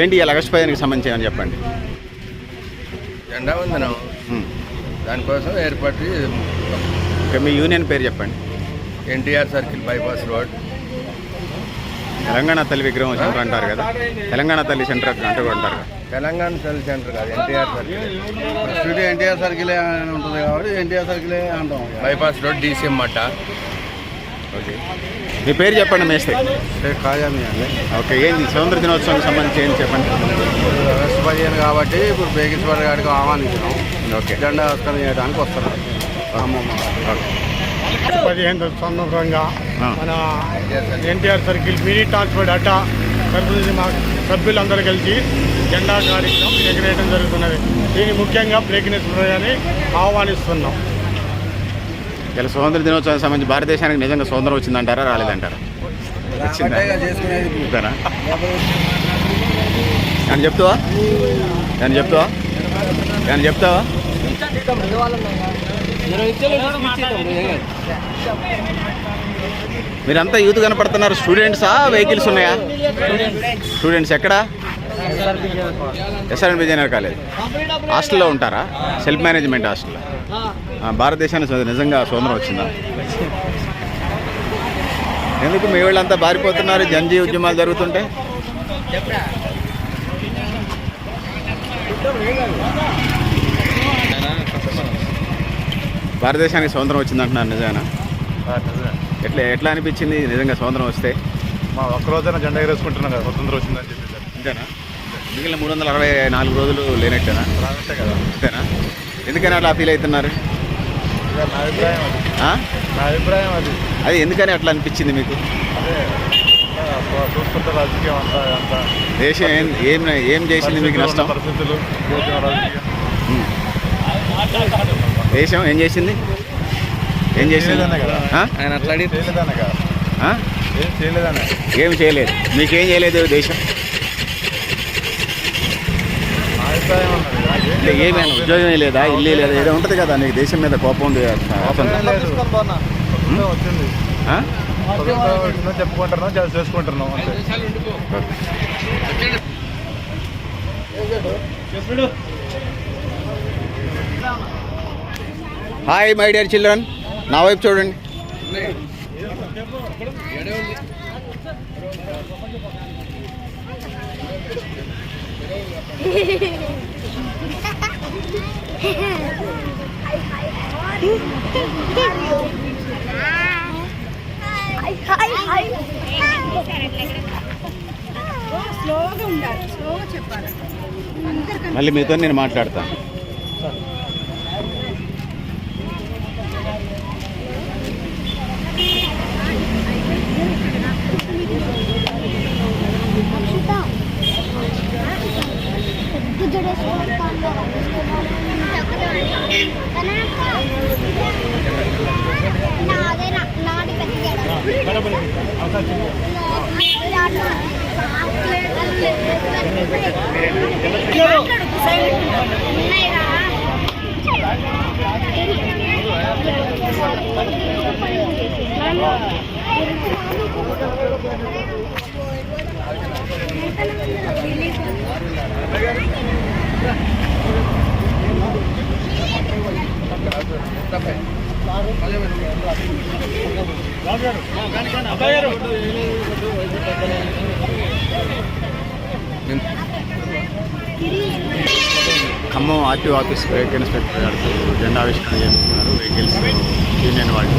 ఏంటి ఇలా ఆగస్టు 15కి సంబంధించి అని చెప్పండి. జెండా వందనం దానికోసం ఏర్పాటు. ఓకే, మీ యూనియన్ పేరు చెప్పండి. NTR circle bypass road. Telangana తల్లి విగ్రహం సెంటర్ అంటారు కదా, తెలంగాణ తల్లి సెంటర్ అంటూ అంటారు కదా. తెలంగాణ తల్లి సెంటర్ కాదు, ఎన్టీఆర్ సర్కిల్. ప్రస్తుతం ఎన్టీఆర్ సర్కిలే ఉంటుంది కాబట్టి ఎన్టీఆర్ సర్కిలే అంటాం. బైపాస్ రోడ్ డీసీఎం మట్ట. ఓకే, మీ పేరు చెప్పండి. మేస్తే ఖాజామీ అండి. ఓకే, ఏంది స్వతంత్ర దినోత్సవానికి సంబంధించి ఏంటి చెప్పండి. ఆగస్టు 15 కాబట్టి ఇప్పుడు బేగేశ్వర గారికి ఆహ్వానించినాం. ఓకే, జెండా ఆవిష్కరణ చేయడానికి వస్తున్నారు. ఓకే. 15 సందర్భంగా ఆ. మన ఎన్టీఆర్ సర్కిల్ మినీ ట్రాన్స్పోర్ట్ అడ్డా తరఫున మా సభ్యులందరూ కలిసి జెండా కార్యక్రమం ఎగరేయడం జరుగుతున్నది. దీన్ని ముఖ్యంగా బ్రేకింగ్ ఆహ్వానిస్తున్నాం. ఇలా స్వతంత్ర దినోత్సవానికి సంబంధించి భారతదేశానికి నిజంగా స్వతంత్రం వచ్చిందంటారా, రాలేదంటారా? వచ్చిందా? చేసుకునేది చెప్తారా? అని చెప్తావా? అని చెప్తావా? అని చెప్తావా? మీరంతా యూత్ కనపడుతున్నారు. స్టూడెంట్సా, వెహికల్స్ ఉన్నాయా? స్టూడెంట్స్ ఎక్కడా? ఎస్ఆర్ఎన్ విజయనగర్ కాలేజ్ హాస్టల్లో ఉంటారా? సెల్ఫ్ మేనేజ్మెంట్ హాస్టల్లో. భారతదేశానికి నిజంగా స్వతంత్రం వచ్చిందా? ఎందుకు మీ వాళ్ళంతా బారిపోతున్నారు జనజీవ ఉద్యమాలు జరుగుతుంటే? భారతదేశానికి స్వతంత్రం వచ్చిందంటున్నారు, నిజమేనా? ఎట్లా అనిపించింది నిజంగా స్వతంత్రం వస్తే? మా ఒక్కరోజైనా జెండా ఎగరేసుకుంటున్నాం కదా, స్వతంత్రం వచ్చిందని చెప్పి. అంతేనా? మిగిలిన 364 రోజులు లేనట్టేనా? కదా, అంతేనా? ఎందుకని అట్లా ఫీల్ అవుతున్నారు? నా అభిప్రాయం అది. నా అభిప్రాయం అది. అది ఎందుకని అట్లా అనిపించింది మీకు? అదే చూసుకుంటే రాజకీయం అంతా దేశం ఏం చేసింది మీకు నష్టం? పరిస్థితులు, రాజకీయం. దేశం ఏం చేసింది? ఏం చేసింది? ఆయన అట్లా చేయలేదనే కదా, ఏం చేయలేదనే. ఏం చేయలేదు. మీకేం చేయలేదు దేశం? నా అభిప్రాయం అన్నది. అంటే ఏమైనా ఉద్యోగం లేదా, ఇల్లు లేదా, ఏదో ఉంటుంది కదా. నీకు దేశం మీద కోపం ఉంది. వచ్చింది చెప్పుకుంటున్నాం, చేసుకుంటున్నాం అంతే. హాయ్ మై డియర్ చిల్డ్రన్, నా వైపు చూడండి. మళ్ళీ మీతో నేను మాట్లాడతాను. Khammam RTO office vehicle inspector గారు జెండా ఆవిష్కరణ చేస్తున్నారు. వెహికల్స్ యూనియన్ వాళ్ళు.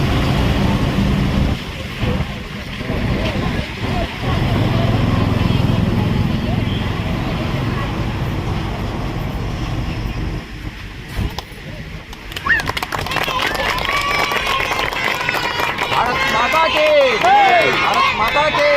భారత్ మాతా కి